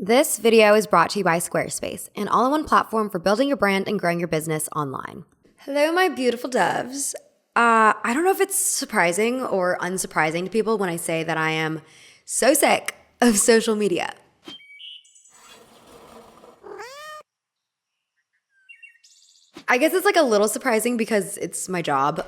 This video is brought to you by Squarespace, an all-in-one platform for building your brand and growing your business online. Hello, my beautiful doves. I don't know if it's surprising or unsurprising to people when I say that I am so sick of social media. I guess it's like a little surprising because it's my job.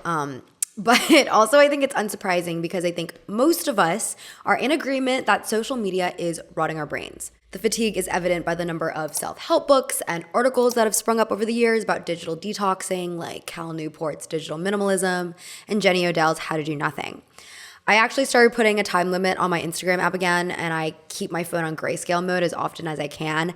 But also I think it's unsurprising because I think most of us are in agreement that social media is rotting our brains. The fatigue is evident by the number of self-help books and articles that have sprung up over the years about digital detoxing, like Cal Newport's Digital Minimalism and Jenny Odell's How to Do Nothing. I actually started putting a time limit on my Instagram app again, and I keep my phone on grayscale mode as often as I can.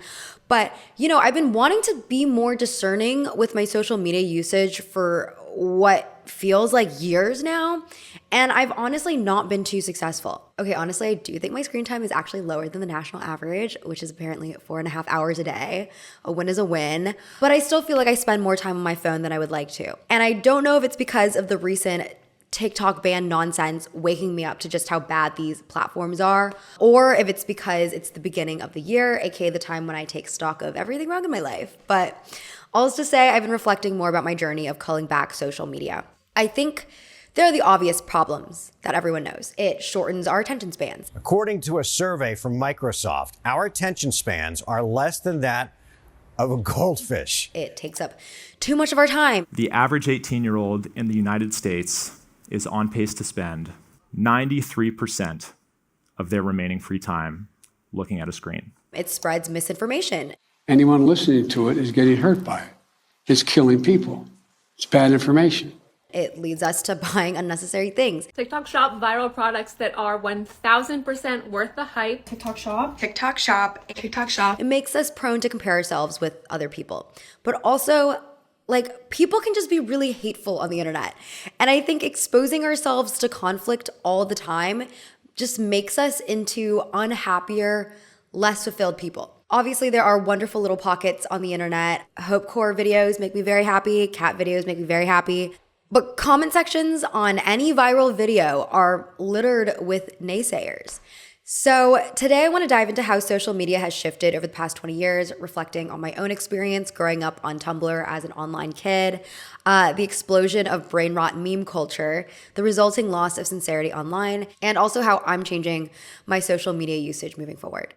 But, I've been wanting to be more discerning with my social media usage for what feels like years now, and I've honestly not been too successful. Okay, honestly, I do think my screen time is actually lower than the national average, which is apparently 4.5 hours a day. A win is a win, but I still feel like I spend more time on my phone than I would like to. And I don't know if it's because of the recent TikTok ban nonsense waking me up to just how bad these platforms are, or if it's because it's the beginning of the year, aka the time when I take stock of everything wrong in my life. But all is to say, I've been reflecting more about my journey of culling back social media. I think there are the obvious problems that everyone knows. It shortens our attention spans. According to a survey from Microsoft, our attention spans are less than that of a goldfish. It takes up too much of our time. The average 18-year-old in the United States is on pace to spend 93% of their remaining free time looking at a screen. It spreads misinformation. Anyone listening to it is getting hurt by it. It's killing people. It's bad information. It leads us to buying unnecessary things. TikTok shop viral products that are 1,000% worth the hype. TikTok shop. TikTok shop. TikTok shop. It makes us prone to compare ourselves with other people. But also, people can just be really hateful on the internet. And I think exposing ourselves to conflict all the time just makes us into unhappier, less fulfilled people. Obviously, there are wonderful little pockets on the internet. Hopecore videos make me very happy. Cat videos make me very happy. But comment sections on any viral video are littered with naysayers. So today I want to dive into how social media has shifted over the past 20 years, reflecting on my own experience growing up on Tumblr as an online kid, the explosion of brain rot meme culture, the resulting loss of sincerity online, and also how I'm changing my social media usage moving forward.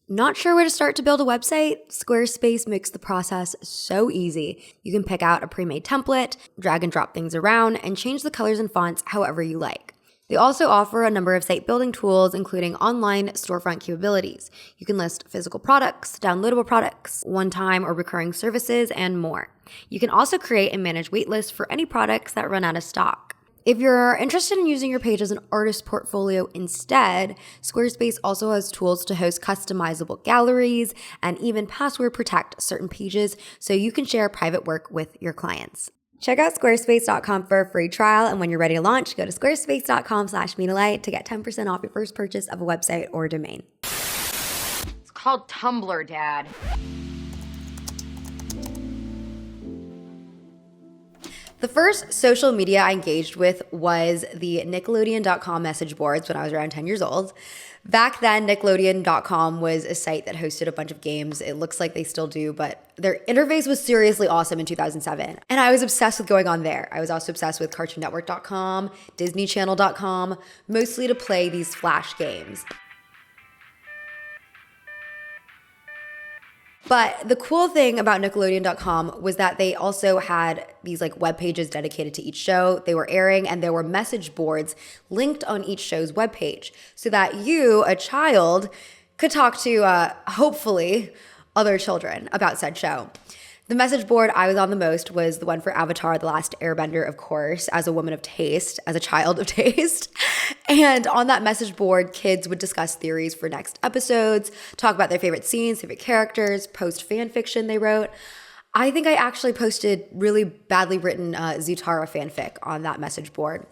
Not sure where to start to build a website? Squarespace makes the process so easy. You can pick out a pre-made template, drag and drop things around, and change the colors and fonts however you like. They also offer a number of site building tools, including online storefront capabilities. You can list physical products, downloadable products, one-time or recurring services, and more. You can also create and manage waitlists for any products that run out of stock. If you're interested in using your page as an artist portfolio instead, Squarespace also has tools to host customizable galleries and even password protect certain pages so you can share private work with your clients. Check out squarespace.com for a free trial, and when you're ready to launch, go to squarespace.com/MinaLight to get 10% off your first purchase of a website or domain. It's called Tumblr, Dad. The first social media I engaged with was the Nickelodeon.com message boards when I was around 10 years old. Back then, Nickelodeon.com was a site that hosted a bunch of games. It looks like they still do, but their interface was seriously awesome in 2007. And I was obsessed with going on there. I was also obsessed with CartoonNetwork.com, DisneyChannel.com, mostly to play these Flash games. But the cool thing about Nickelodeon.com was that they also had these web pages dedicated to each show they were airing, and there were message boards linked on each show's webpage so that you, a child, could talk to, hopefully, other children about said show. The message board I was on the most was the one for Avatar: The Last Airbender, of course, as a woman of taste, as a child of taste. And on that message board, kids would discuss theories for next episodes, talk about their favorite scenes, favorite characters, post fan fiction they wrote. I think I actually posted really badly written Zutara fanfic on that message board.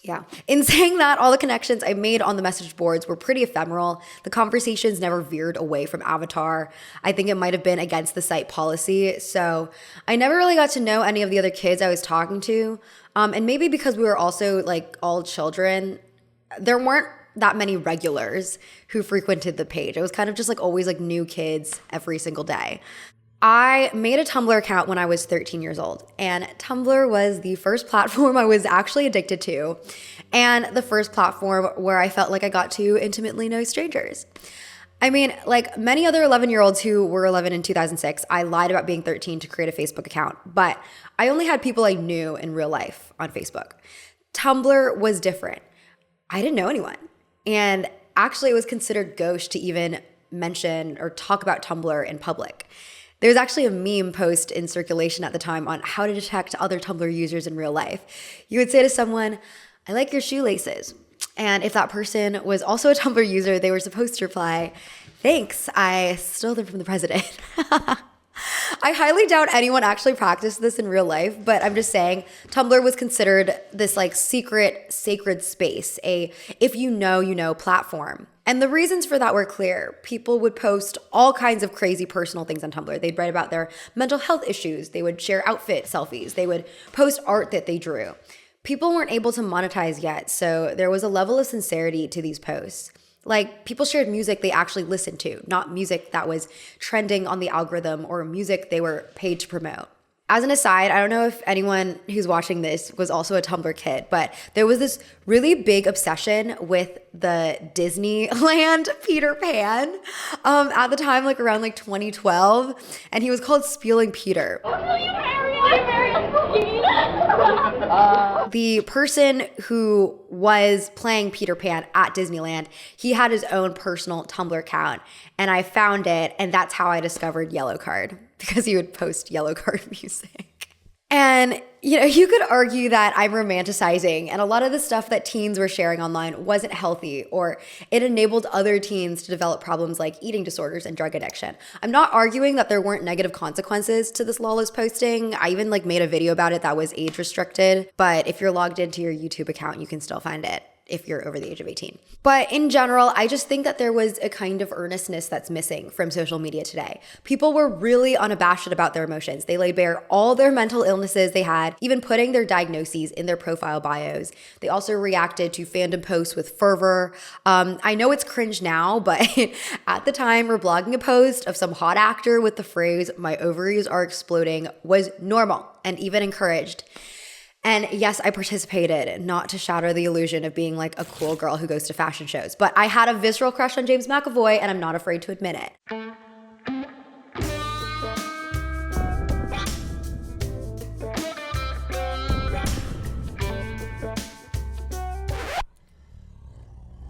Yeah. In saying that, all the connections I made on the message boards were pretty ephemeral. The conversations never veered away from Avatar. I think it might have been against the site policy. So I never really got to know any of the other kids I was talking to. And maybe because we were also like all children, there weren't that many regulars who frequented the page. It was kind of just like always like new kids every single day. I made a Tumblr account when I was 13 years old, and Tumblr was the first platform I was actually addicted to, and the first platform where I felt like I got to intimately know strangers. I mean, like many other 11-year-olds who were 11 in 2006, I lied about being 13 to create a Facebook account, but I only had people I knew in real life on Facebook. Tumblr was different. I didn't know anyone, and actually it was considered gauche to even mention or talk about Tumblr in public. There was actually a meme post in circulation at the time on how to detect other Tumblr users in real life. You would say to someone, "I like your shoelaces." And if that person was also a Tumblr user, they were supposed to reply, "Thanks, I stole them from the president." I highly doubt anyone actually practiced this in real life, but I'm just saying Tumblr was considered this like secret, sacred space, a if you know platform. And the reasons for that were clear. People would post all kinds of crazy personal things on Tumblr. They'd write about their mental health issues. They would share outfit selfies. They would post art that they drew. People weren't able to monetize yet, so there was a level of sincerity to these posts. Like, people shared music they actually listened to, not music that was trending on the algorithm or music they were paid to promote. As an aside, I don't know if anyone who's watching this was also a Tumblr kid, but there was this really big obsession with the Disneyland Peter Pan at the time, like around like 2012, and he was called Spieling Peter. The person who was playing Peter Pan at Disneyland, he had his own personal Tumblr account, and I found it, and that's how I discovered Yellow Card, because he would post Yellow Card music. And, you know, you could argue that I'm romanticizing, and a lot of the stuff that teens were sharing online wasn't healthy, or it enabled other teens to develop problems like eating disorders and drug addiction. I'm not arguing that there weren't negative consequences to this lawless posting. I even made a video about it that was age restricted, but if you're logged into your YouTube account, you can still find it if you're over the age of 18. But in general, I just think that there was a kind of earnestness that's missing from social media today. People were really unabashed about their emotions. They laid bare all their mental illnesses they had, even putting their diagnoses in their profile bios. They also reacted to fandom posts with fervor. I know it's cringe now, but at the time, reblogging a post of some hot actor with the phrase, "my ovaries are exploding," was normal and even encouraged. And yes, I participated, not to shatter the illusion of being like a cool girl who goes to fashion shows, but I had a visceral crush on James McAvoy, and I'm not afraid to admit it.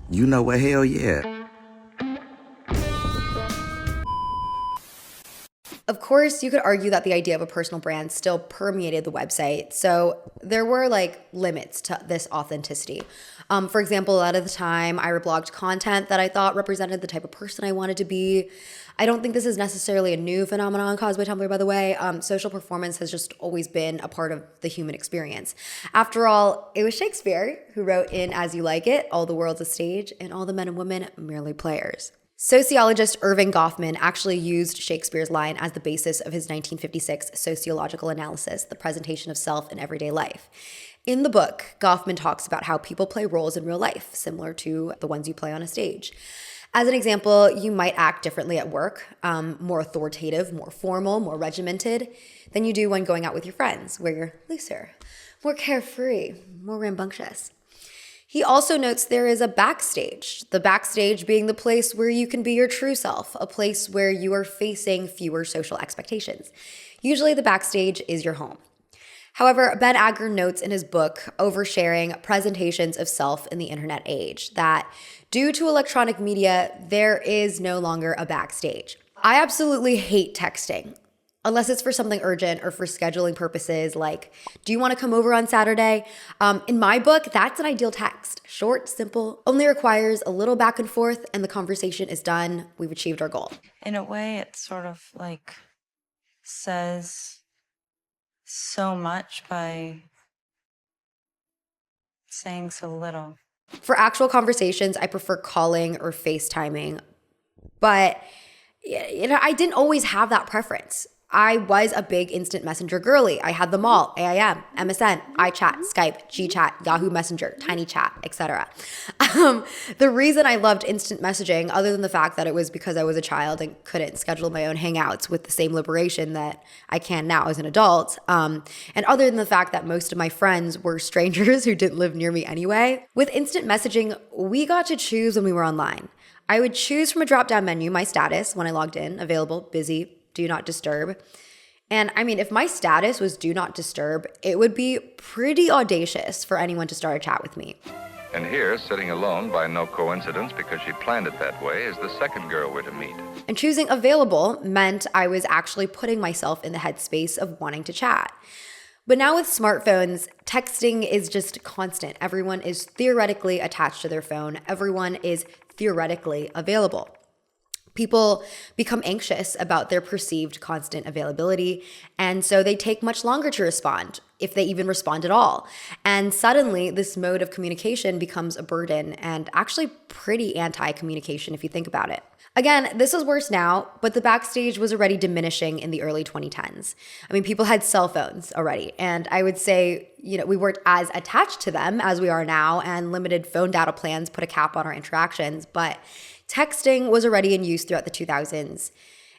You know what? Hell yeah. Of course, you could argue that the idea of a personal brand still permeated the website, so there were limits to this authenticity. For example, a lot of the time I reblogged content that I thought represented the type of person I wanted to be. I don't think this is necessarily a new phenomenon caused by Tumblr, by the way. Social performance has just always been a part of the human experience. After all, it was Shakespeare who wrote in As You Like It, "All the world's a stage, and all the men and women merely players." Sociologist Erving Goffman actually used Shakespeare's line as the basis of his 1956 sociological analysis, The Presentation of Self in Everyday Life. In the book, Goffman talks about how people play roles in real life, similar to the ones you play on a stage. As an example, you might act differently at work, more authoritative, more formal, more regimented than you do when going out with your friends, where you're looser, more carefree, more rambunctious. He also notes there is a backstage, the backstage being the place where you can be your true self, a place where you are facing fewer social expectations. Usually the backstage is your home. However, Ben Agger notes in his book, Oversharing, Presentations of Self in the Internet Age, that due to electronic media, there is no longer a backstage. I absolutely hate texting. Unless it's for something urgent or for scheduling purposes, like, "Do you want to come over on Saturday?" In my book, that's an ideal text. Short, simple, only requires a little back and forth, and the conversation is done. We've achieved our goal. In a way, it sort of says so much by saying so little. For actual conversations, I prefer calling or FaceTiming. But, I didn't always have that preference. I was a big instant messenger girly. I had them all: AIM, MSN, iChat, Skype, GChat, Yahoo Messenger, TinyChat, etc. The reason I loved instant messaging, other than the fact that it was because I was a child and couldn't schedule my own hangouts with the same liberation that I can now as an adult, and other than the fact that most of my friends were strangers who didn't live near me anyway, with instant messaging, we got to choose when we were online. I would choose from a drop-down menu my status when I logged in: available, busy, do not disturb. And if my status was do not disturb, it would be pretty audacious for anyone to start a chat with me. And here, sitting alone by no coincidence because she planned it that way, is the second girl we're to meet. And choosing available meant I was actually putting myself in the headspace of wanting to chat. But now with smartphones, texting is just constant. Everyone is theoretically attached to their phone. Everyone is theoretically available. People become anxious about their perceived constant availability, and so they take much longer to respond, if they even respond at all. And suddenly, this mode of communication becomes a burden and actually pretty anti-communication if you think about it. Again, this is worse now, but the backstage was already diminishing in the early 2010s. People had cell phones already, and I would say, we weren't as attached to them as we are now, and limited phone data plans put a cap on our interactions, but texting was already in use throughout the 2000s.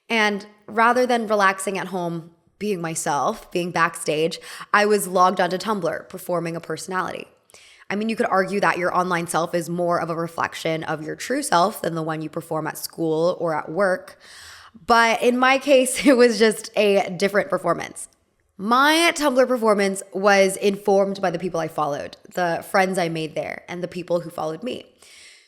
And rather than relaxing at home, being myself, being backstage, I was logged onto Tumblr, performing a personality. You could argue that your online self is more of a reflection of your true self than the one you perform at school or at work. But in my case, it was just a different performance. My Tumblr performance was informed by the people I followed, the friends I made there, and the people who followed me.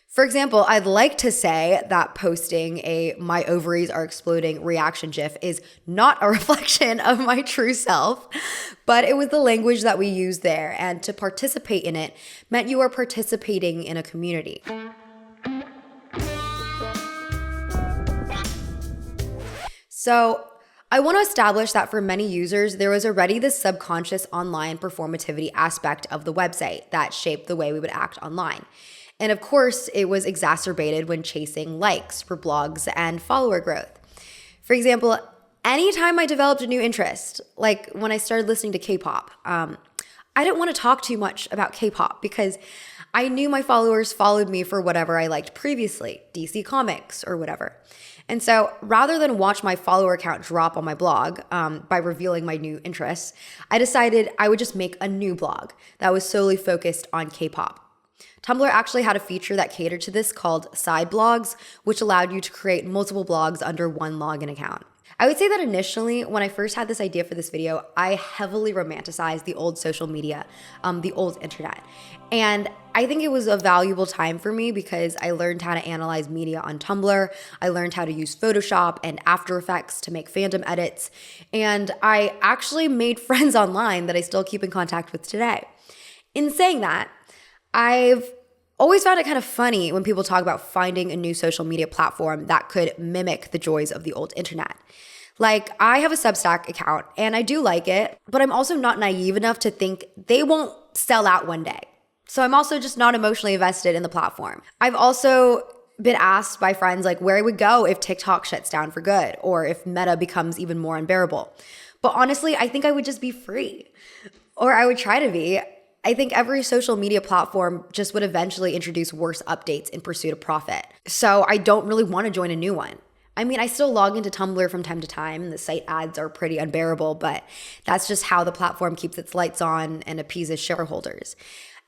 For example, I'd like to say that posting a "my ovaries are exploding" reaction gif is not a reflection of my true self, but it was the language that we used there, and to participate in it meant you were participating in a community. So I want to establish that for many users, there was already this subconscious online performativity aspect of the website that shaped the way we would act online. And of course, it was exacerbated when chasing likes for blogs and follower growth. For example, anytime I developed a new interest, like when I started listening to K-pop, I didn't want to talk too much about K-pop because I knew my followers followed me for whatever I liked previously, DC Comics or whatever. And so rather than watch my follower count drop on my blog by revealing my new interests, I decided I would just make a new blog that was solely focused on K-pop. Tumblr actually had a feature that catered to this called side blogs, which allowed you to create multiple blogs under one login account. I would say that initially, when I first had this idea for this video, I heavily romanticized the old social media, the old internet. And I think it was a valuable time for me because I learned how to analyze media on Tumblr. I learned how to use Photoshop and After Effects to make fandom edits. And I actually made friends online that I still keep in contact with today. In saying that, I've always found it kind of funny when people talk about finding a new social media platform that could mimic the joys of the old internet. Like, I have a Substack account and I do like it, but I'm also not naive enough to think they won't sell out one day. So I'm also just not emotionally invested in the platform. I've also been asked by friends where I would go if TikTok shuts down for good or if Meta becomes even more unbearable. But honestly, I think I would just be free, or I would try to be. I think every social media platform just would eventually introduce worse updates in pursuit of profit. So I don't really want to join a new one. I still log into Tumblr from time to time. The site ads are pretty unbearable, but that's just how the platform keeps its lights on and appeases shareholders.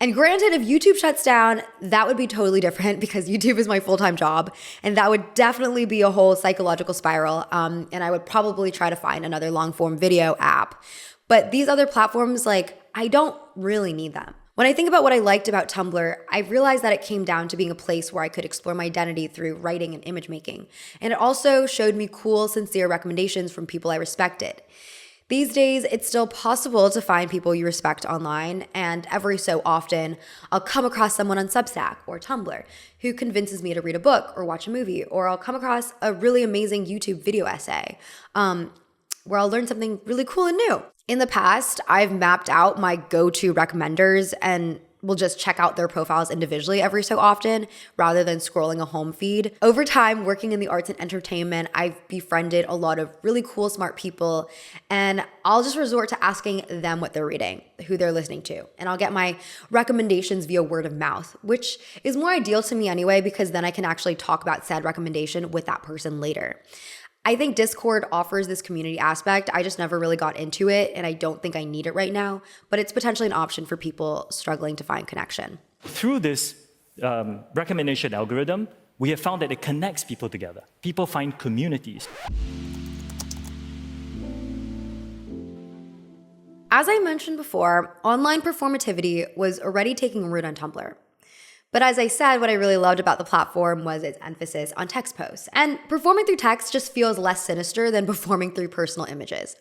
And granted, if YouTube shuts down, that would be totally different because YouTube is my full-time job, and that would definitely be a whole psychological spiral, and I would probably try to find another long-form video app. But these other platforms, I don't really need them. When I think about what I liked about Tumblr, I realized that it came down to being a place where I could explore my identity through writing and image making. And it also showed me cool, sincere recommendations from people I respected. These days, it's still possible to find people you respect online, and every so often, I'll come across someone on Substack or Tumblr who convinces me to read a book or watch a movie, or I'll come across a really amazing YouTube video essay where I'll learn something really cool and new. In the past, I've mapped out my go-to recommenders, and will just check out their profiles individually every so often rather than scrolling a home feed. Over time, working in the arts and entertainment, I've befriended a lot of really cool, smart people, and I'll just resort to asking them what they're reading, who they're listening to, and I'll get my recommendations via word of mouth, which is more ideal to me anyway, because then I can actually talk about said recommendation with that person later. I think Discord offers this community aspect. I just never really got into it, and I don't think I need it right now, but it's potentially an option for people struggling to find connection. Through this recommendation algorithm, we have found that it connects people together. People find communities. As I mentioned before, online performativity was already taking root on Tumblr. But as I said, what I really loved about the platform was its emphasis on text posts. And performing through text just feels less sinister than performing through personal images.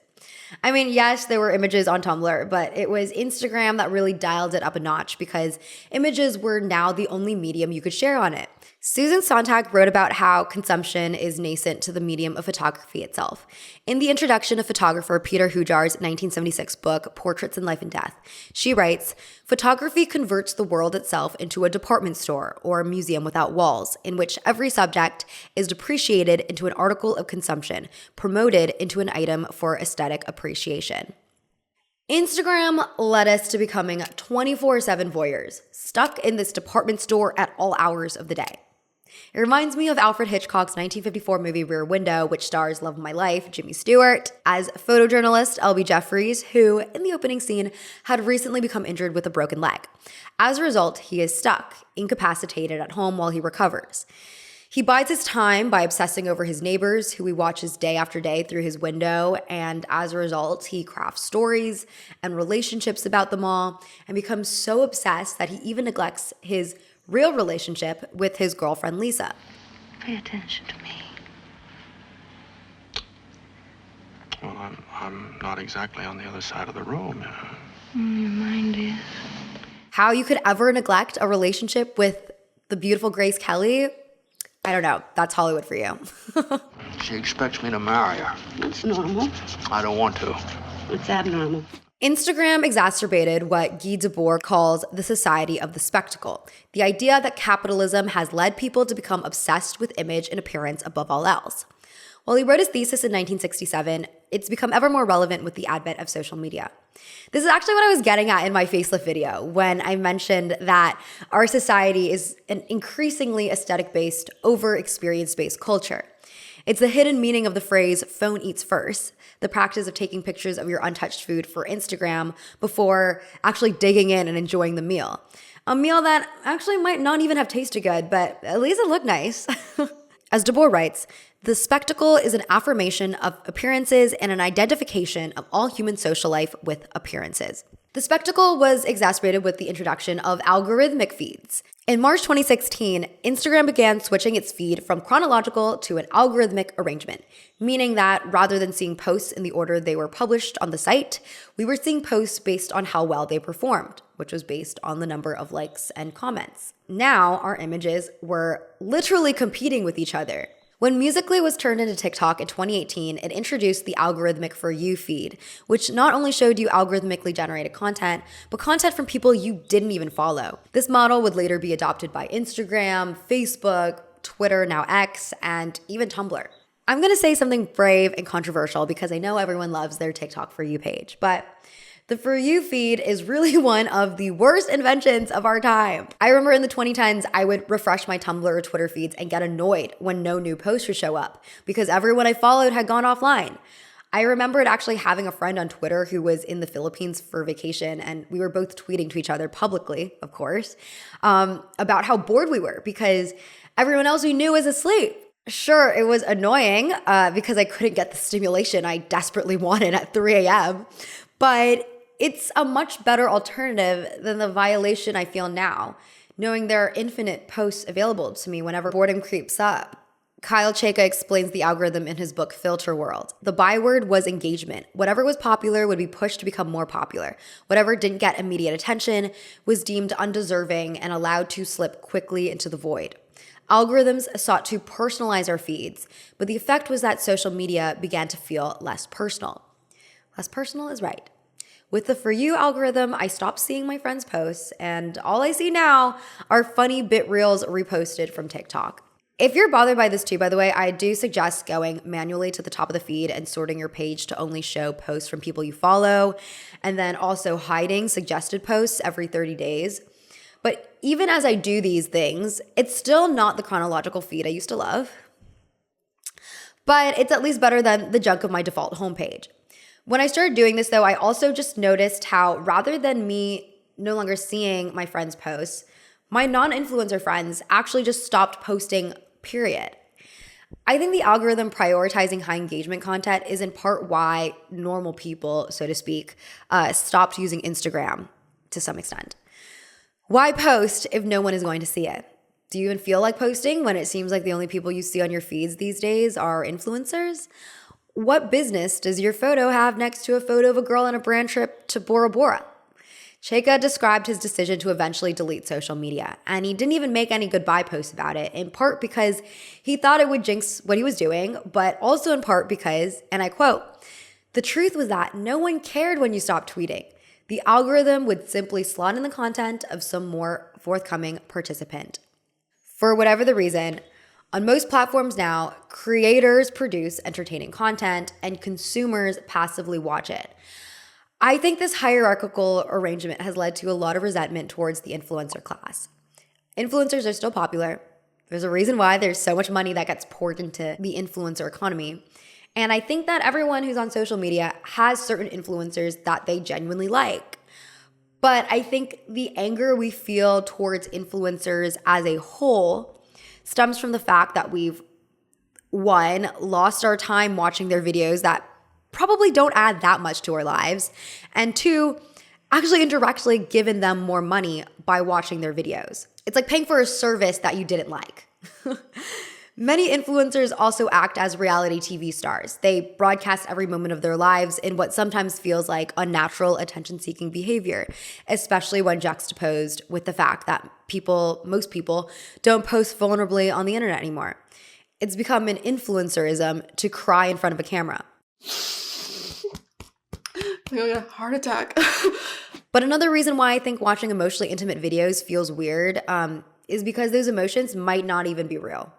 I mean, yes, there were images on Tumblr, but it was Instagram that really dialed it up a notch because images were now the only medium you could share on it. Susan Sontag wrote about how consumption is nascent to the medium of photography itself. In the introduction of photographer Peter Hujar's 1976 book, Portraits in Life and Death, she writes, "Photography converts the world itself into a department store or a museum without walls, in which every subject is depreciated into an article of consumption, promoted into an item for aesthetic appreciation." Instagram led us to becoming 24/7 voyeurs, stuck in this department store at all hours of the day. It reminds me of Alfred Hitchcock's 1954 movie Rear Window, which stars love of my life, Jimmy Stewart, as photojournalist L.B. Jeffries, who, in the opening scene, had recently become injured with a broken leg. As a result, he is stuck, incapacitated at home while he recovers. He bides his time by obsessing over his neighbors, who he watches day after day through his window, and as a result, he crafts stories and relationships about them all, and becomes so obsessed that he even neglects his real relationship with his girlfriend Lisa. Pay attention to me. Well, I'm not exactly on the other side of the room. Your mind is. How you could ever neglect a relationship with the beautiful Grace Kelly? I don't know. That's Hollywood for you. She expects me to marry her. That's normal. I don't want to. It's abnormal. Instagram exacerbated what Guy Debord calls the society of the spectacle, the idea that capitalism has led people to become obsessed with image and appearance above all else. While he wrote his thesis in 1967, it's become ever more relevant with the advent of social media. This is actually what I was getting at in my facelift video when I mentioned that our society is an increasingly aesthetic-based, over-experience-based culture. It's the hidden meaning of the phrase, phone eats first, the practice of taking pictures of your untouched food for Instagram before actually digging in and enjoying the meal. A meal that actually might not even have tasted good, but at least it looked nice. As Debord writes, the spectacle is an affirmation of appearances and an identification of all human social life with appearances. The spectacle was exacerbated with the introduction of algorithmic feeds. In March 2016, Instagram began switching its feed from chronological to an algorithmic arrangement, meaning that rather than seeing posts in the order they were published on the site, we were seeing posts based on how well they performed, which was based on the number of likes and comments. Now, our images were literally competing with each other. When Musical.ly was turned into TikTok in 2018, it introduced the algorithmic For You feed, which not only showed you algorithmically generated content, but content from people you didn't even follow. This model would later be adopted by Instagram, Facebook, Twitter, now X, and even Tumblr. I'm gonna say something brave and controversial because I know everyone loves their TikTok For You page, but the For You feed is really one of the worst inventions of our time. I remember in the 2010s, I would refresh my Tumblr or Twitter feeds and get annoyed when no new posts would show up because everyone I followed had gone offline. I remembered actually having a friend on Twitter who was in the Philippines for vacation, and we were both tweeting to each other publicly, of course, about how bored we were because everyone else we knew was asleep. Sure, it was annoying because I couldn't get the stimulation I desperately wanted at 3 a.m., but it's a much better alternative than the violation I feel now, knowing there are infinite posts available to me whenever boredom creeps up. Kyle Chayka explains the algorithm in his book Filter World. The byword was engagement. Whatever was popular would be pushed to become more popular. Whatever didn't get immediate attention was deemed undeserving and allowed to slip quickly into the void. Algorithms sought to personalize our feeds, but the effect was that social media began to feel less personal. Less personal is right. With the For You algorithm, I stopped seeing my friends' posts, and all I see now are funny bit reels reposted from TikTok. If you're bothered by this too, by the way, I do suggest going manually to the top of the feed and sorting your page to only show posts from people you follow, and then also hiding suggested posts every 30 days. But even as I do these things, it's still not the chronological feed I used to love. But it's at least better than the junk of my default homepage. When I started doing this, though, I also just noticed how rather than me no longer seeing my friends' posts, my non-influencer friends actually just stopped posting, period. I think the algorithm prioritizing high engagement content is in part why normal people, so to speak, stopped using Instagram to some extent. Why post if no one is going to see it? Do you even feel like posting when it seems like the only people you see on your feeds these days are influencers? What business does your photo have next to a photo of a girl on a brand trip to Bora Bora? Cheka described his decision to eventually delete social media, and he didn't even make any goodbye posts about it, in part because he thought it would jinx what he was doing, but also in part because, and I quote, "The truth was that no one cared when you stopped tweeting. The algorithm would simply slot in the content of some more forthcoming participant." For whatever the reason, on most platforms now, creators produce entertaining content and consumers passively watch it. I think this hierarchical arrangement has led to a lot of resentment towards the influencer class. Influencers are still popular. There's a reason why there's so much money that gets poured into the influencer economy. And I think that everyone who's on social media has certain influencers that they genuinely like. But I think the anger we feel towards influencers as a whole stems from the fact that we've, one, lost our time watching their videos that probably don't add that much to our lives, and two, actually indirectly given them more money by watching their videos. It's like paying for a service that you didn't like. Many influencers also act as reality TV stars. They broadcast every moment of their lives in what sometimes feels like unnatural attention-seeking behavior, especially when juxtaposed with the fact that most people don't post vulnerably on the internet anymore. It's become an influencerism to cry in front of a camera. I'm gonna get a heart attack. But another reason why I think watching emotionally intimate videos feels weird is because those emotions might not even be real.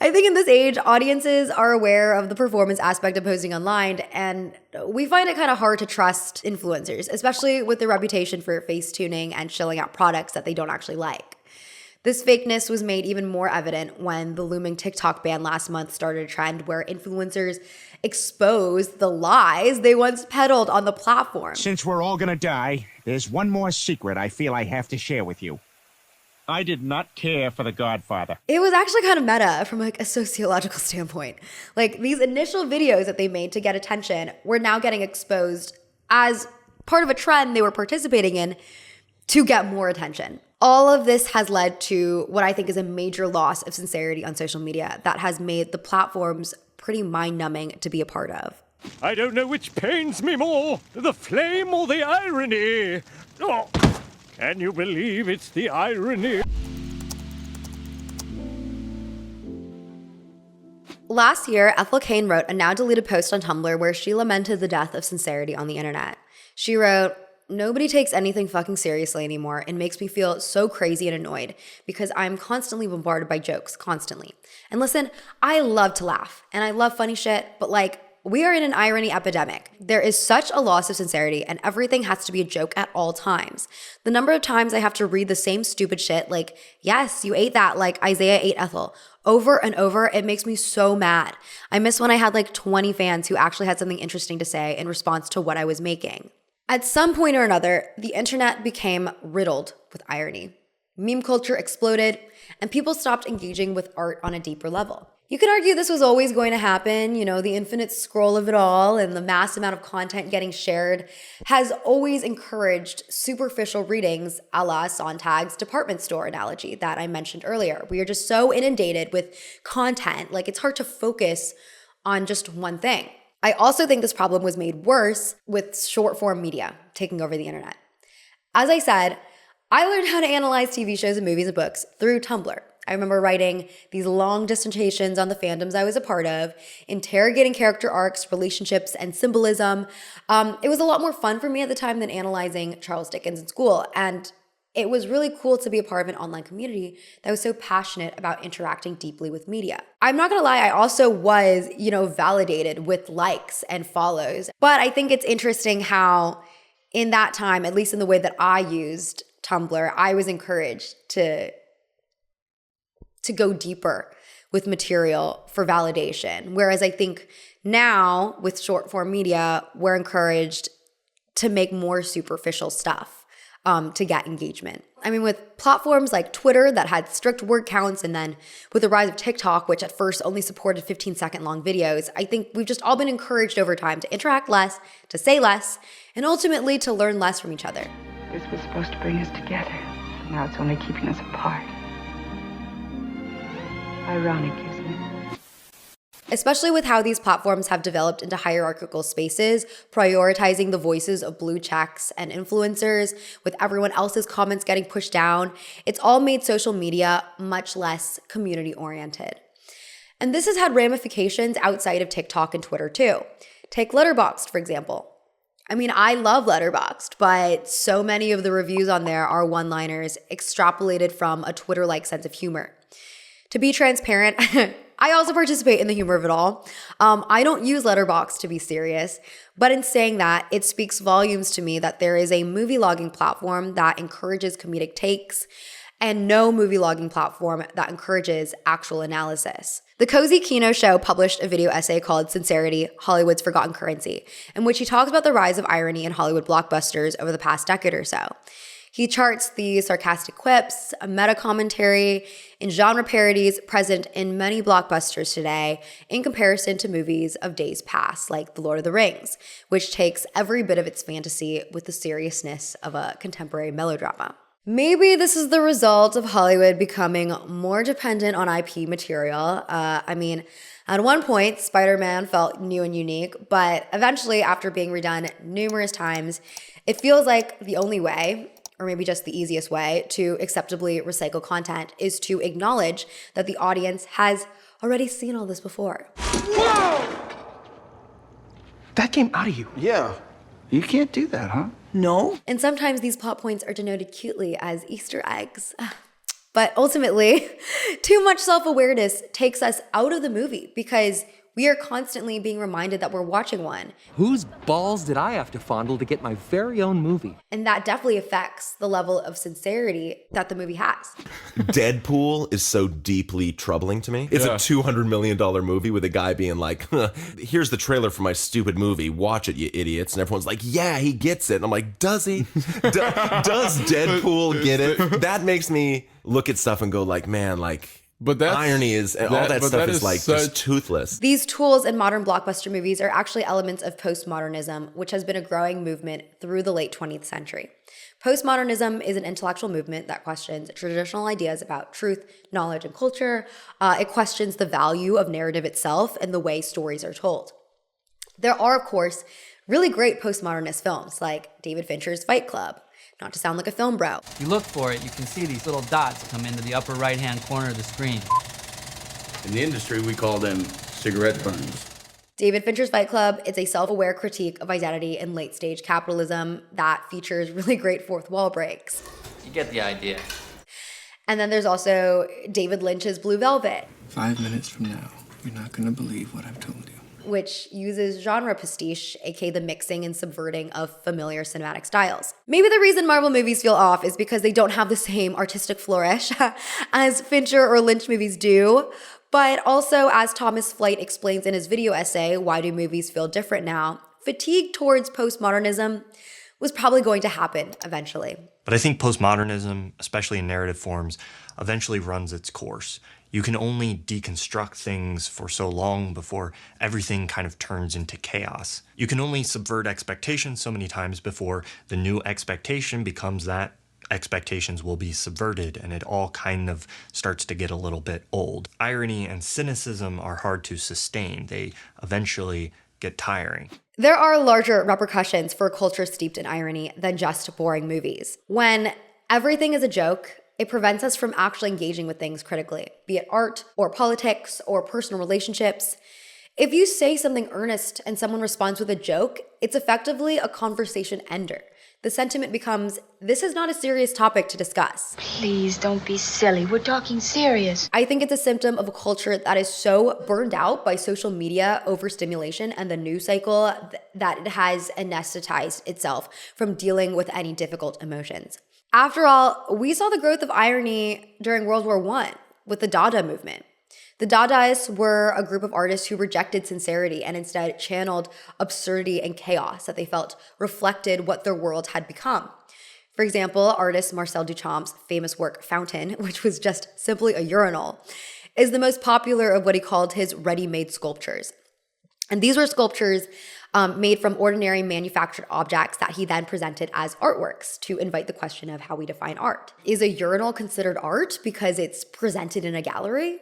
I think in this age, audiences are aware of the performance aspect of posting online, and we find it kind of hard to trust influencers, especially with their reputation for face tuning and shilling out products that they don't actually like. This fakeness was made even more evident when the looming TikTok ban last month started a trend where influencers exposed the lies they once peddled on the platform. Since we're all gonna die, there's one more secret I feel I have to share with you. I did not care for The Godfather. It was actually kind of meta from like a sociological standpoint. Like these initial videos that they made to get attention were now getting exposed as part of a trend they were participating in to get more attention. All of this has led to what I think is a major loss of sincerity on social media that has made the platforms pretty mind-numbing to be a part of. I don't know which pains me more, the flame or the irony. Oh, can you believe it's the irony? Last year, Ethel Cain wrote a now-deleted post on Tumblr where she lamented the death of sincerity on the internet. She wrote, "Nobody takes anything fucking seriously anymore and makes me feel so crazy and annoyed because I'm constantly bombarded by jokes, constantly. And listen, I love to laugh and I love funny shit, but like, we are in an irony epidemic. There is such a loss of sincerity and everything has to be a joke at all times. The number of times I have to read the same stupid shit like, yes, you ate that like Isaiah ate Ethel, over and over, it makes me so mad. I miss when I had like 20 fans who actually had something interesting to say in response to what I was making." At some point or another, the internet became riddled with irony. Meme culture exploded, and people stopped engaging with art on a deeper level. You could argue this was always going to happen. You know, the infinite scroll of it all and the mass amount of content getting shared has always encouraged superficial readings a la Sontag's department store analogy that I mentioned earlier. We are just so inundated with content, like it's hard to focus on just one thing. I also think this problem was made worse with short-form media taking over the internet. As I said, I learned how to analyze TV shows and movies and books through Tumblr. I remember writing these long dissertations on the fandoms I was a part of, interrogating character arcs, relationships, and symbolism. It was a lot more fun for me at the time than analyzing Charles Dickens in school. And it was really cool to be a part of an online community that was so passionate about interacting deeply with media. I'm not gonna lie, I also was, validated with likes and follows. But I think it's interesting how in that time, at least in the way that I used Tumblr, I was encouraged to go deeper with material for validation. Whereas I think now with short form media, we're encouraged to make more superficial stuff to get engagement. I mean, with platforms like Twitter that had strict word counts, and then with the rise of TikTok, which at first only supported 15-second long videos, I think we've just all been encouraged over time to interact less, to say less, and ultimately to learn less from each other. This was supposed to bring us together. Now it's only keeping us apart. Ironic, isn't it? Especially with how these platforms have developed into hierarchical spaces, prioritizing the voices of blue checks and influencers, with everyone else's comments getting pushed down, it's all made social media much less community-oriented. And this has had ramifications outside of TikTok and Twitter too. Take Letterboxd, for example. I mean, I love Letterboxd, but so many of the reviews on there are one-liners extrapolated from a Twitter-like sense of humor. To be transparent, I also participate in the humor of it all. I don't use Letterboxd to be serious, but in saying that, it speaks volumes to me that there is a movie logging platform that encourages comedic takes and no movie logging platform that encourages actual analysis. The Cozy Kino Show published a video essay called Sincerity, Hollywood's Forgotten Currency, in which he talks about the rise of irony in Hollywood blockbusters over the past decade or so. He charts the sarcastic quips, a meta-commentary, and genre parodies present in many blockbusters today in comparison to movies of days past, like The Lord of the Rings, which takes every bit of its fantasy with the seriousness of a contemporary melodrama. Maybe this is the result of Hollywood becoming more dependent on IP material. At one point, Spider-Man felt new and unique, but eventually, after being redone numerous times, it feels like the only way, or maybe just the easiest way, to acceptably recycle content is to acknowledge that the audience has already seen all this before. Whoa! That came out of you. Yeah. You can't do that, huh? No. And sometimes these plot points are denoted cutely as Easter eggs. But ultimately, too much self-awareness takes us out of the movie because we are constantly being reminded that we're watching one. Whose balls did I have to fondle to get my very own movie? And that definitely affects the level of sincerity that the movie has. Deadpool is so deeply troubling to me. It's a $200 million movie with a guy being like, here's the trailer for my stupid movie. Watch it, you idiots. And everyone's like, yeah, he gets it. And I'm like, does he? Does Deadpool get it? That makes me look at stuff and go like, man, like, but that's, irony is, and all that stuff is like just toothless. These tools in modern blockbuster movies are actually elements of postmodernism, which has been a growing movement through the late 20th century. Postmodernism is an intellectual movement that questions traditional ideas about truth, knowledge, and culture. It questions the value of narrative itself and the way stories are told. There are, of course, really great postmodernist films like David Fincher's Fight Club. Not to sound like a film bro. If you look for it, you can see these little dots come into the upper right-hand corner of the screen. In the industry, we call them cigarette burns. David Fincher's Fight Club is a self-aware critique of identity in late-stage capitalism that features really great fourth wall breaks. You get the idea. And then there's also David Lynch's Blue Velvet. 5 minutes from now, you're not going to believe what I've told you. Which uses genre pastiche, aka the mixing and subverting of familiar cinematic styles. Maybe the reason Marvel movies feel off is because they don't have the same artistic flourish as Fincher or Lynch movies do, but also, as Thomas Flight explains in his video essay, Why Do Movies Feel Different Now?, fatigue towards postmodernism was probably going to happen eventually. But I think postmodernism, especially in narrative forms, eventually runs its course. You can only deconstruct things for so long before everything kind of turns into chaos. You can only subvert expectations so many times before the new expectation becomes that expectations will be subverted, and it all kind of starts to get a little bit old. Irony and cynicism are hard to sustain. They eventually get tiring. There are larger repercussions for a culture steeped in irony than just boring movies. When everything is a joke, It prevents us from actually engaging with things critically, be it art or politics or personal relationships. If you say something earnest and someone responds with a joke, it's effectively a conversation ender. The sentiment becomes, this is not a serious topic to discuss. Please don't be silly. We're talking serious. I think it's a symptom of a culture that is so burned out by social media overstimulation and the news cycle that it has anesthetized itself from dealing with any difficult emotions. After all, we saw the growth of irony during World War I with the Dada movement. The Dadaists were a group of artists who rejected sincerity and instead channeled absurdity and chaos that they felt reflected what their world had become. For example, artist Marcel Duchamp's famous work Fountain, which was just simply a urinal, is the most popular of what he called his ready-made sculptures. And these were sculptures made from ordinary manufactured objects that he then presented as artworks to invite the question of how we define art. Is a urinal considered art because it's presented in a gallery?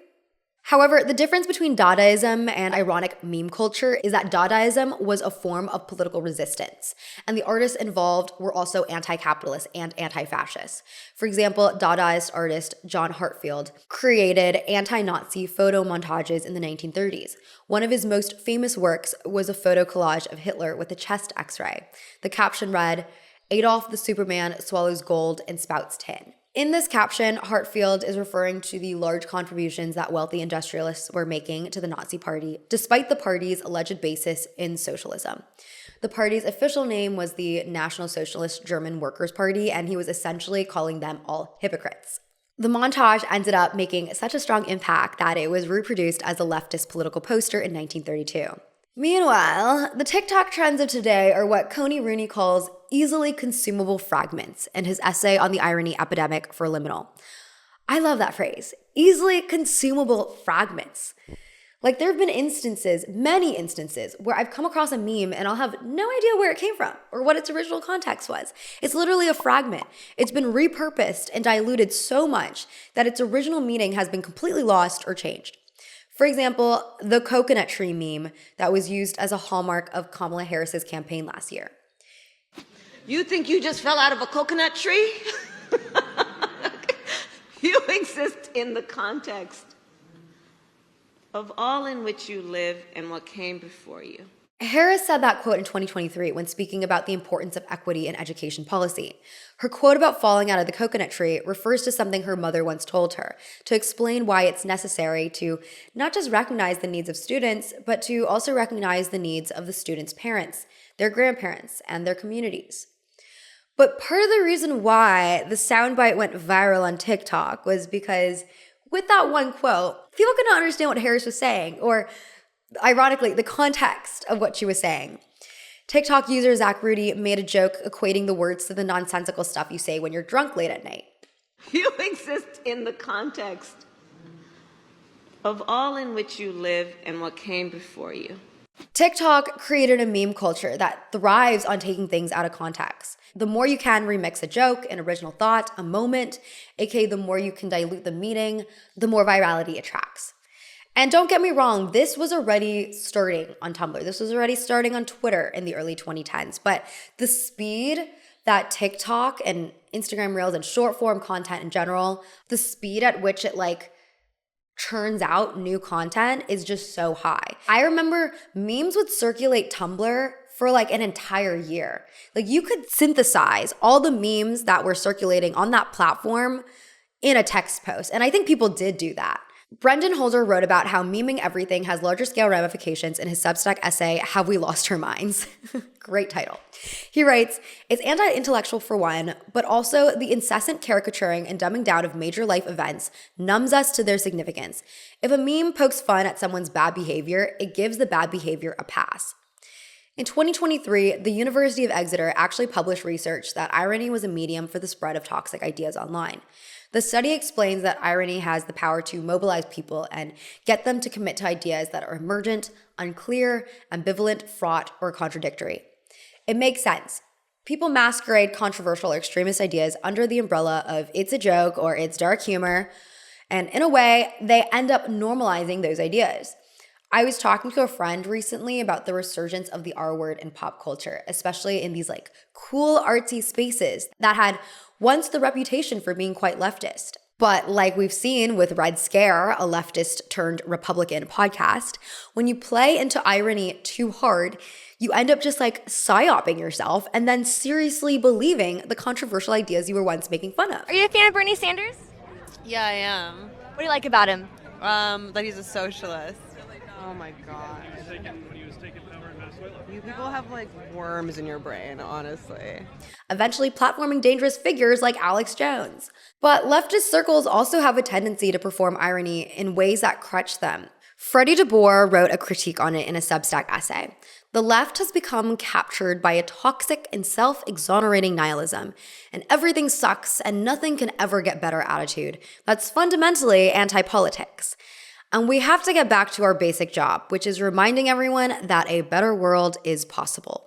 However, the difference between Dadaism and ironic meme culture is that Dadaism was a form of political resistance, and the artists involved were also anti-capitalist and anti-fascist. For example, Dadaist artist John Heartfield created anti-Nazi photo montages in the 1930s. One of his most famous works was a photo collage of Hitler with a chest x-ray. The caption read, "Adolf the Superman swallows gold and spouts tin." In this caption, Heartfield is referring to the large contributions that wealthy industrialists were making to the Nazi Party, despite the party's alleged basis in socialism. The party's official name was the National Socialist German Workers' Party, and he was essentially calling them all hypocrites. The montage ended up making such a strong impact that it was reproduced as a leftist political poster in 1932. Meanwhile, the TikTok trends of today are what Coney Rooney calls easily consumable fragments in his essay on the irony epidemic for Liminal. I love that phrase, easily consumable fragments. Like, there have been instances, many instances, where I've come across a meme and I'll have no idea where it came from or what its original context was. It's literally a fragment. It's been repurposed and diluted so much that its original meaning has been completely lost or changed. For example, the coconut tree meme that was used as a hallmark of Kamala Harris's campaign last year. You think you just fell out of a coconut tree? You exist in the context of all in which you live and what came before you. Harris said that quote in 2023 when speaking about the importance of equity in education policy. Her quote about falling out of the coconut tree refers to something her mother once told her to explain why it's necessary to not just recognize the needs of students, but to also recognize the needs of the students' parents, their grandparents, and their communities. But part of the reason why the soundbite went viral on TikTok was because with that one quote, people could not understand what Harris was saying, or ironically, the context of what she was saying. TikTok user Zach Rudy made a joke equating the words to the nonsensical stuff you say when you're drunk late at night. You exist in the context of all in which you live and what came before you. TikTok created a meme culture that thrives on taking things out of context. The more you can remix a joke, an original thought, a moment, aka the more you can dilute the meaning, the more virality attracts. And don't get me wrong, this was already starting on Tumblr. This was already starting on Twitter in the early 2010s. But the speed that TikTok and Instagram Reels and short form content in general, the speed at which it churns out new content is just so high. I remember memes would circulate Tumblr for an entire year. You could synthesize all the memes that were circulating on that platform in a text post. And I think people did do that. Brendan Holder wrote about how meming everything has larger scale ramifications in his Substack essay, Have We Lost Our Minds? Great title. He writes, it's anti-intellectual for one, but also the incessant caricaturing and dumbing down of major life events numbs us to their significance. If a meme pokes fun at someone's bad behavior, it gives the bad behavior a pass. In 2023, the University of Exeter actually published research that irony was a medium for the spread of toxic ideas online. The study explains that irony has the power to mobilize people and get them to commit to ideas that are emergent, unclear, ambivalent, fraught, or contradictory. It makes sense. People masquerade controversial or extremist ideas under the umbrella of it's a joke or it's dark humor, and in a way, they end up normalizing those ideas. I was talking to a friend recently about the resurgence of the R word in pop culture, especially in these like cool artsy spaces that had once the reputation for being quite leftist. But like we've seen with Red Scare, a leftist turned Republican podcast, when you play into irony too hard, you end up just like psyoping yourself and then seriously believing the controversial ideas you were once making fun of. Are you a fan of Bernie Sanders? Yeah, I am. What do you like about him? That he's a socialist. Oh my god. You people have like worms in your brain, honestly. Eventually platforming dangerous figures like Alex Jones. But leftist circles also have a tendency to perform irony in ways that crutch them. Freddie DeBoer wrote a critique on it in a Substack essay. The left has become captured by a toxic and self-exonerating nihilism, and everything sucks and nothing can ever get better attitude that's fundamentally anti-politics. And we have to get back to our basic job, which is reminding everyone that a better world is possible.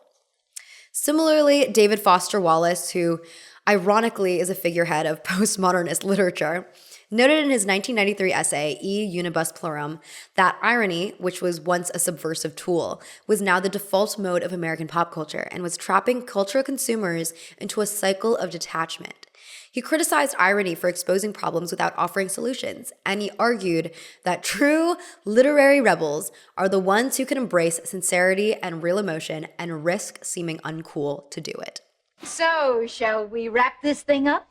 Similarly, David Foster Wallace, who ironically is a figurehead of postmodernist literature, noted in his 1993 essay, Unibus Pluram, that irony, which was once a subversive tool, was now the default mode of American pop culture and was trapping cultural consumers into a cycle of detachment. He criticized irony for exposing problems without offering solutions, and he argued that true literary rebels are the ones who can embrace sincerity and real emotion and risk seeming uncool to do it. So, shall we wrap this thing up?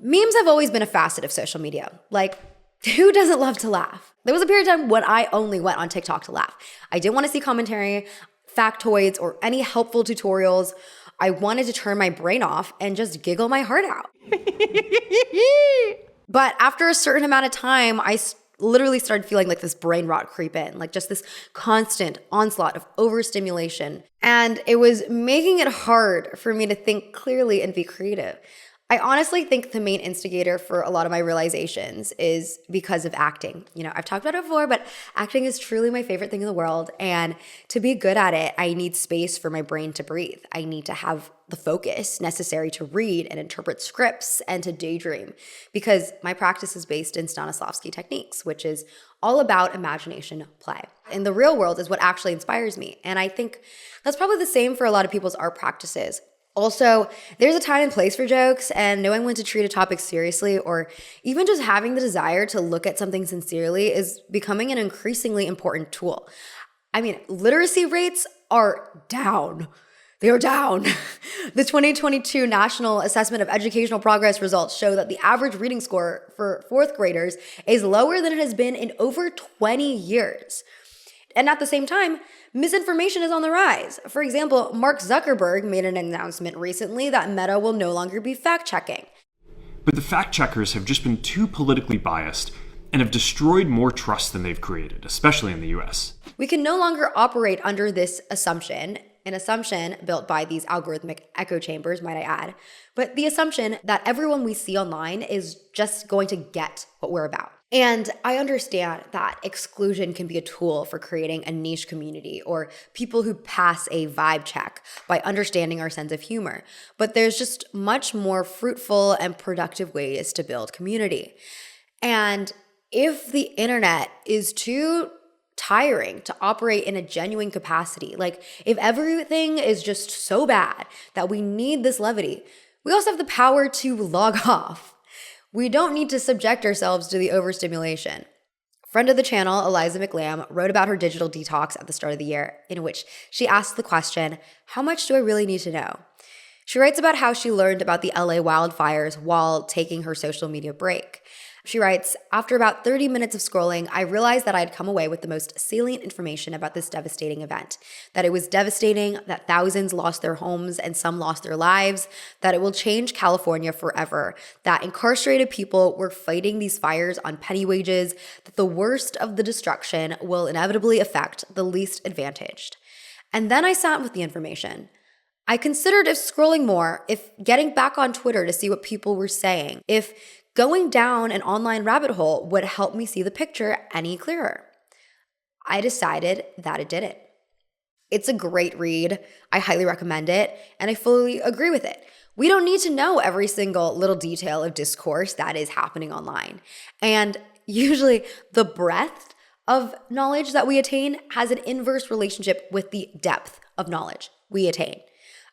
Memes have always been a facet of social media. Like, who doesn't love to laugh? There was a period of time when I only went on TikTok to laugh. I didn't want to see commentary, factoids, or any helpful tutorials. I wanted to turn my brain off and just giggle my heart out. But after a certain amount of time, I literally started feeling like this brain rot creep in, like just this constant onslaught of overstimulation. And it was making it hard for me to think clearly and be creative. I honestly think the main instigator for a lot of my realizations is because of acting. You know, I've talked about it before, but acting is truly my favorite thing in the world. And to be good at it, I need space for my brain to breathe. I need to have the focus necessary to read and interpret scripts and to daydream, because my practice is based in Stanislavski techniques, which is all about imagination play. In the real world is what actually inspires me. And I think that's probably the same for a lot of people's art practices. Also, there's a time and place for jokes, and knowing when to treat a topic seriously or even just having the desire to look at something sincerely is becoming an increasingly important tool. I mean, literacy rates are down. They are down. The 2022 National Assessment of Educational Progress results show that the average reading score for fourth graders is lower than it has been in over 20 years. And at the same time, misinformation is on the rise. For example, Mark Zuckerberg made an announcement recently that Meta will no longer be fact-checking. But the fact-checkers have just been too politically biased and have destroyed more trust than they've created, especially in the US. We can no longer operate under this assumption, an assumption built by these algorithmic echo chambers, might I add, but the assumption that everyone we see online is just going to get what we're about. And I understand that exclusion can be a tool for creating a niche community or people who pass a vibe check by understanding our sense of humor. But there's just much more fruitful and productive ways to build community. And if the internet is too tiring to operate in a genuine capacity, like if everything is just so bad that we need this levity, we also have the power to log off. We don't need to subject ourselves to the overstimulation. Friend of the channel, Eliza McLam, wrote about her digital detox at the start of the year, in which she asked the question, how much do I really need to know? She writes about how she learned about the LA wildfires while taking her social media break. She writes, after about 30 minutes of scrolling, I realized that I had come away with the most salient information about this devastating event. That it was devastating, that thousands lost their homes and some lost their lives, that it will change California forever, that incarcerated people were fighting these fires on penny wages, that the worst of the destruction will inevitably affect the least advantaged. And then I sat with the information. I considered if scrolling more, if getting back on Twitter to see what people were saying, if going down an online rabbit hole would help me see the picture any clearer. I decided that it didn't. It's a great read. I highly recommend it, and I fully agree with it. We don't need to know every single little detail of discourse that is happening online. And usually the breadth of knowledge that we attain has an inverse relationship with the depth of knowledge we attain.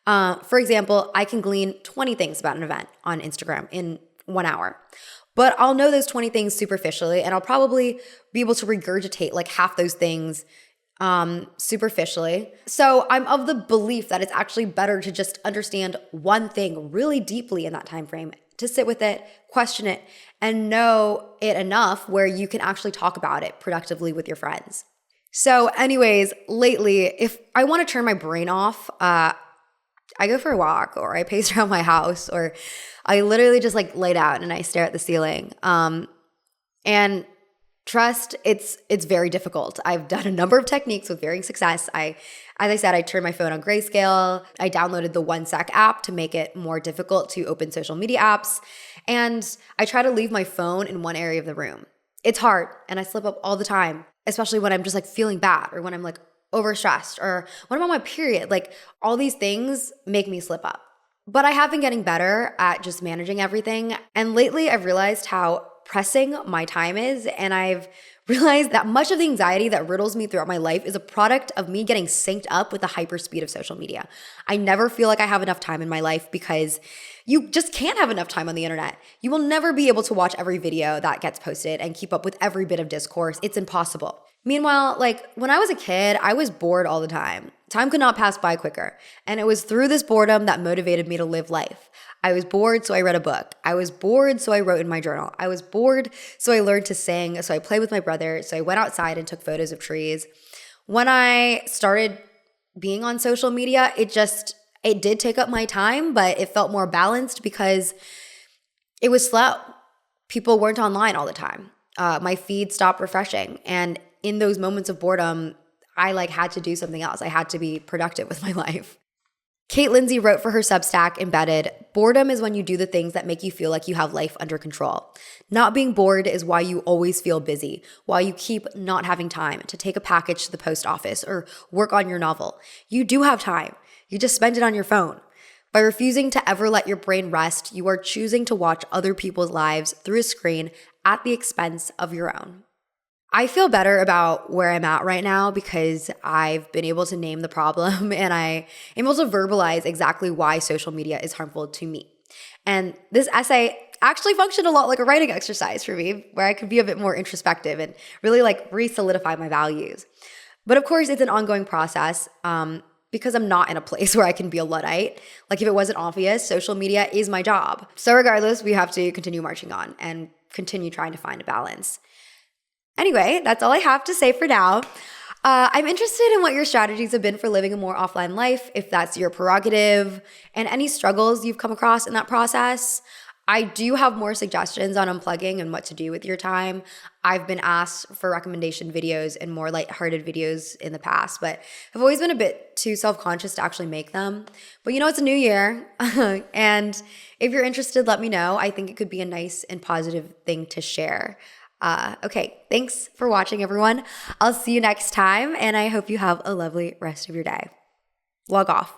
For example, I can glean 20 things about an event on Instagram in 1 hour, but I'll know those 20 things superficially, and I'll probably be able to regurgitate like half those things superficially. So I'm of the belief that it's actually better to just understand one thing really deeply in that time frame, to sit with it, question it, and know it enough where you can actually talk about it productively with your friends. So anyways, lately, if I want to turn my brain off, I go for a walk, or I pace around my house, or I literally just like lay down and I stare at the ceiling. And trust, it's very difficult. I've done a number of techniques with varying success. As I said, I turned my phone on grayscale. I downloaded the 1 Sec app to make it more difficult to open social media apps. And I try to leave my phone in one area of the room. It's hard, and I slip up all the time, especially when I'm just like feeling bad, or when I'm like overstressed, or when I'm on my period. Like, all these things make me slip up. But I have been getting better at just managing everything. And lately I've realized how pressing my time is, and I've realized that much of the anxiety that riddles me throughout my life is a product of me getting synced up with the hyperspeed of social media. I never feel like I have enough time in my life, because you just can't have enough time on the internet. You will never be able to watch every video that gets posted and keep up with every bit of discourse. It's impossible. Meanwhile, like when I was a kid, I was bored all the time. Time could not pass by quicker. And it was through this boredom that motivated me to live life. I was bored, so I read a book. I was bored, so I wrote in my journal. I was bored, so I learned to sing. So I played with my brother. So I went outside and took photos of trees. When I started being on social media, it did take up my time, but it felt more balanced because it was slow. People weren't online all the time. My feed stopped refreshing. And in those moments of boredom, I had to do something else. I had to be productive with my life. Kate Lindsay wrote for her Substack, Embedded, "Boredom is when you do the things that make you feel like you have life under control. Not being bored is why you always feel busy, why you keep not having time to take a package to the post office or work on your novel. You do have time. You just spend it on your phone. By refusing to ever let your brain rest, you are choosing to watch other people's lives through a screen at the expense of your own." I feel better about where I'm at right now because I've been able to name the problem, and I am able to verbalize exactly why social media is harmful to me. And this essay actually functioned a lot like a writing exercise for me, where I could be a bit more introspective and really re-solidify my values. But of course, it's an ongoing process because I'm not in a place where I can be a Luddite. If it wasn't obvious, social media is my job. So regardless, we have to continue marching on and continue trying to find a balance. Anyway, that's all I have to say for now. I'm interested in what your strategies have been for living a more offline life, if that's your prerogative, and any struggles you've come across in that process. I do have more suggestions on unplugging and what to do with your time. I've been asked for recommendation videos and more lighthearted videos in the past, but I've always been a bit too self-conscious to actually make them. But it's a new year, and if you're interested, let me know. I think it could be a nice and positive thing to share. Okay, thanks for watching, everyone. I'll see you next time, and I hope you have a lovely rest of your day. Log off.